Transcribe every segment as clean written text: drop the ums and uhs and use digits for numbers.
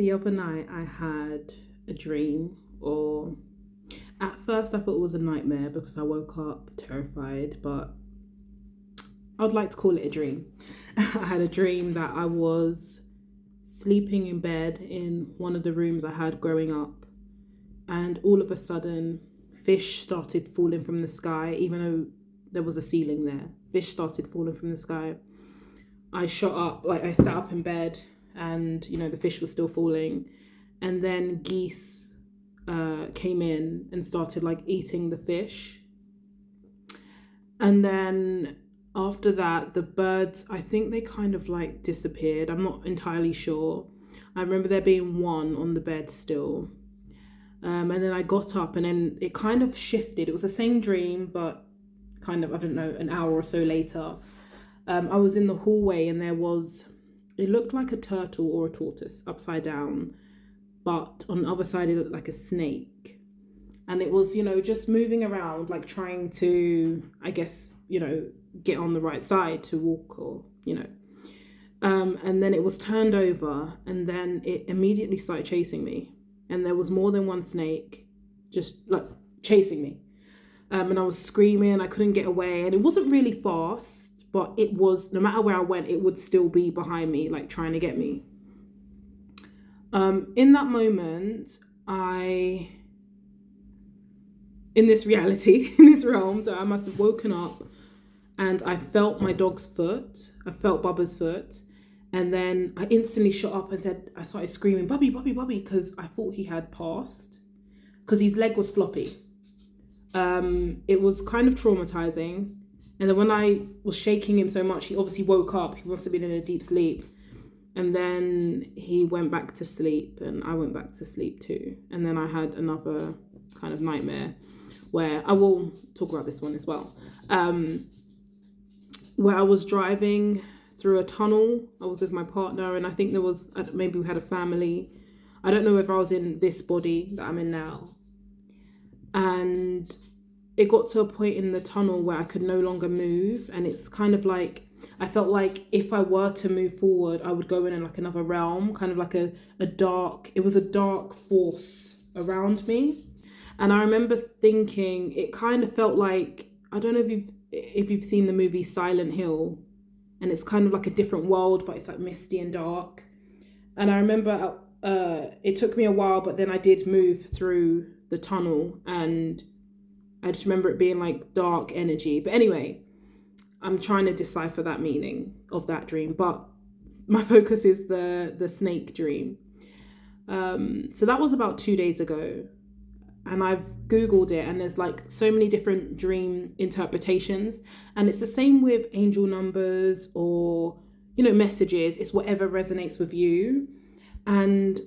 The other night I had a dream, or at first I thought it was a nightmare because I woke up terrified, but I'd like to call it a dream. I had a dream that I was sleeping in bed in one of the rooms I had growing up, and all of a sudden fish started falling from the sky, even though there was a ceiling there. Fish started falling from the sky. I shot up, like I sat up in bed, and the fish was still falling, and then geese came in and started like eating the fish. And then after that, the birds, I think they kind of like disappeared. I'm not entirely sure. I remember there being one on the bed still. And then I got up, and then it kind of shifted. It was the same dream, but kind of, I don't know, an hour or so later. I was in the hallway, and it looked like a turtle or a tortoise upside down, but on the other side it looked like a snake. And it was, just moving around, like trying to, I guess, get on the right side to walk, or, and then it was turned over, and then it immediately started chasing me. And there was more than one snake just like chasing me. And I was screaming, I couldn't get away. And it wasn't really fast, but it was, no matter where I went, it would still be behind me, like trying to get me. In that moment, in this reality, in this realm, so I must have woken up and I felt my dog's foot. I felt Bubba's foot. And then I instantly shot up and I started screaming, Bubby, Bubby, Bubby, because I thought he had passed, because his leg was floppy. It was kind of traumatizing. And then when I was shaking him so much, he obviously woke up. He must have been in a deep sleep. And then he went back to sleep, and I went back to sleep too. And then I had another kind of nightmare where I will talk about this one as well. Where I was driving through a tunnel. I was with my partner, and I think there was, maybe we had a family. I don't know if I was in this body that I'm in now. And it got to a point in the tunnel where I could no longer move. And it's kind of like, I felt like if I were to move forward, I would go in like another realm, kind of like it was a dark force around me. And I remember thinking, it kind of felt like, I don't know if you've seen the movie Silent Hill, and it's kind of like a different world, but it's like misty and dark. And I remember it took me a while, but then I did move through the tunnel, and I just remember it being like dark energy. But anyway, I'm trying to decipher that meaning of that dream, but my focus is the snake dream. So that was about 2 days ago, and I've Googled it, and there's like so many different dream interpretations, and it's the same with angel numbers or, messages. It's whatever resonates with you. And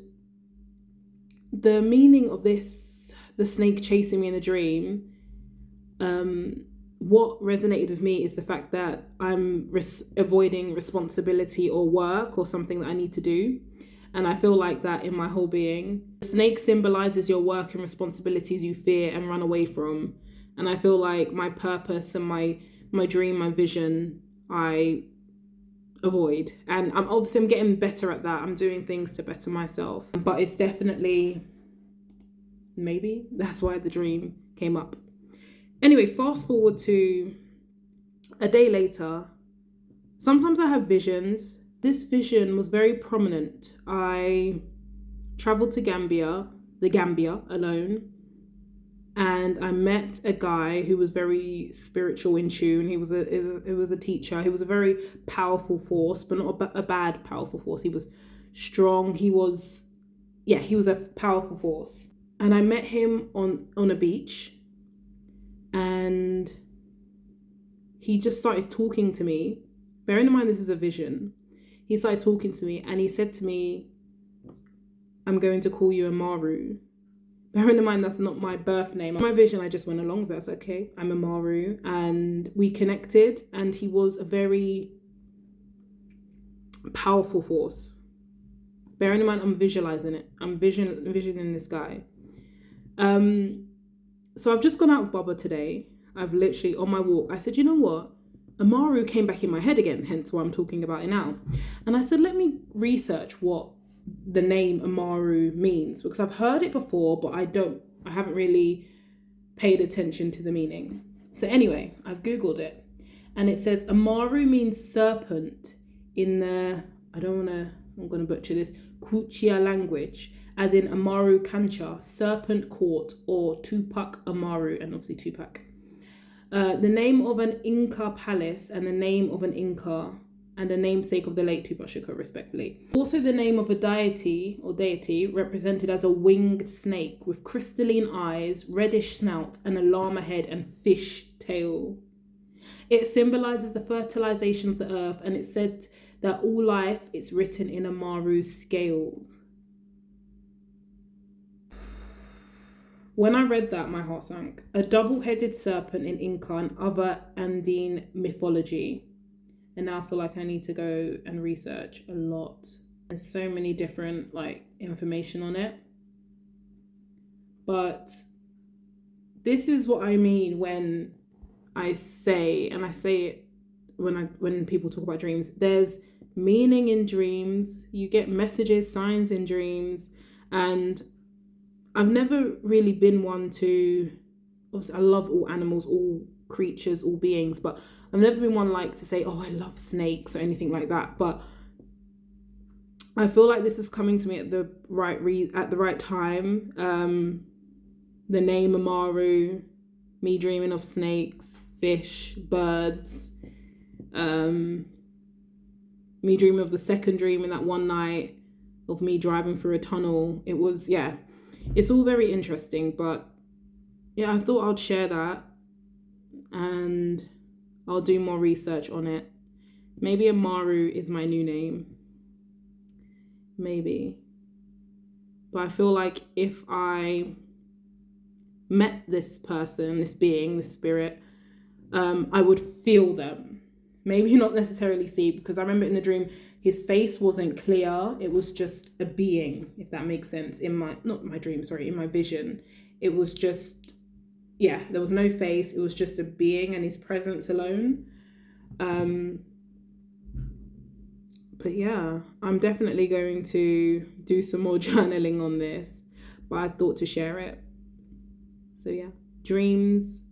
the meaning of this, the snake chasing me in the dream, what resonated with me is the fact that I'm avoiding responsibility or work or something that I need to do. And I feel like that in my whole being. The snake symbolizes your work and responsibilities you fear and run away from. And I feel like my purpose and my dream, my vision, I avoid. And I'm getting better at that. I'm doing things to better myself. But it's definitely, maybe that's why the dream came up. Anyway, fast forward to a day later. Sometimes I have visions. This vision was very prominent. I traveled to the Gambia alone, and I met a guy who was very spiritual in tune. He was a teacher. He was a very powerful force, but not a bad powerful force. He was strong. He was a powerful force. And I met him on a beach, and he just started talking to me. Bearing in mind this is a vision. He started talking to me, and he said to me, I'm going to call you Amaru. Bearing in mind that's not my birth name. My vision, I just went along with it. I was like, okay, I'm Amaru. And we connected, and he was a very powerful force. Bearing in mind, I'm visualizing it. I'm envisioning this guy. So I've just gone out with Bubba today. I've literally, on my walk, I said, you know what? Amaru came back in my head again, hence why I'm talking about it now. And I said, let me research what the name Amaru means, because I've heard it before, but I haven't really paid attention to the meaning. So anyway, I've Googled it, and it says Amaru means serpent in the, I'm going to butcher this, Kuchia language, as in Amaru Kancha, serpent court, or Tupac Amaru, and obviously Tupac. The name of an Inca palace and the name of an Inca and a namesake of the late Tupac Shakur, respectively. Also the name of a deity represented as a winged snake with crystalline eyes, reddish snout, and a llama head and fish tail. It symbolizes the fertilization of the earth, and it's said that all life is written in Amaru's scales. When I read that, my heart sank. A double-headed serpent in Inca and other Andine mythology. And now I feel like I need to go and research a lot. There's so many different information on it. But this is what I mean when I say, and I say it when people talk about dreams, there's meaning in dreams. You get messages, signs in dreams, and I've never really been one to, obviously I love all animals, all creatures, all beings, but I've never been one to say, oh, I love snakes or anything like that. But I feel like this is coming to me at the right time. The name Amaru, me dreaming of snakes, fish, birds, me dreaming of the second dream in that one night of me driving through a tunnel. It was, it's all very interesting, but I thought I'd share that, and I'll do more research on it. Maybe Amaru is my new name. Maybe. But I feel like if I met this person, this being, this spirit, I would feel them. Maybe not necessarily see, because I remember in the dream, his face wasn't clear. It was just a being, if that makes sense. In my vision. It was just, there was no face. It was just a being and his presence alone. But I'm definitely going to do some more journaling on this, but I thought to share it. So dreams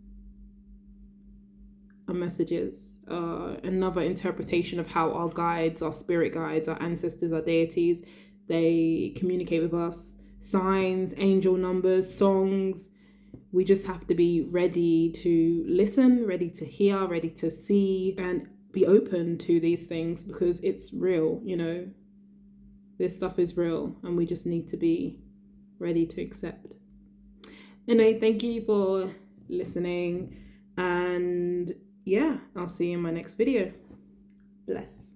are messages. Another interpretation of how our guides, our spirit guides, our ancestors, our deities, they communicate with us. Signs, angel numbers, songs. We just have to be ready to listen, ready to hear, ready to see, and be open to these things, because it's real, This stuff is real, and we just need to be ready to accept. Anyway, thank you for listening, and I'll see you in my next video. Bless.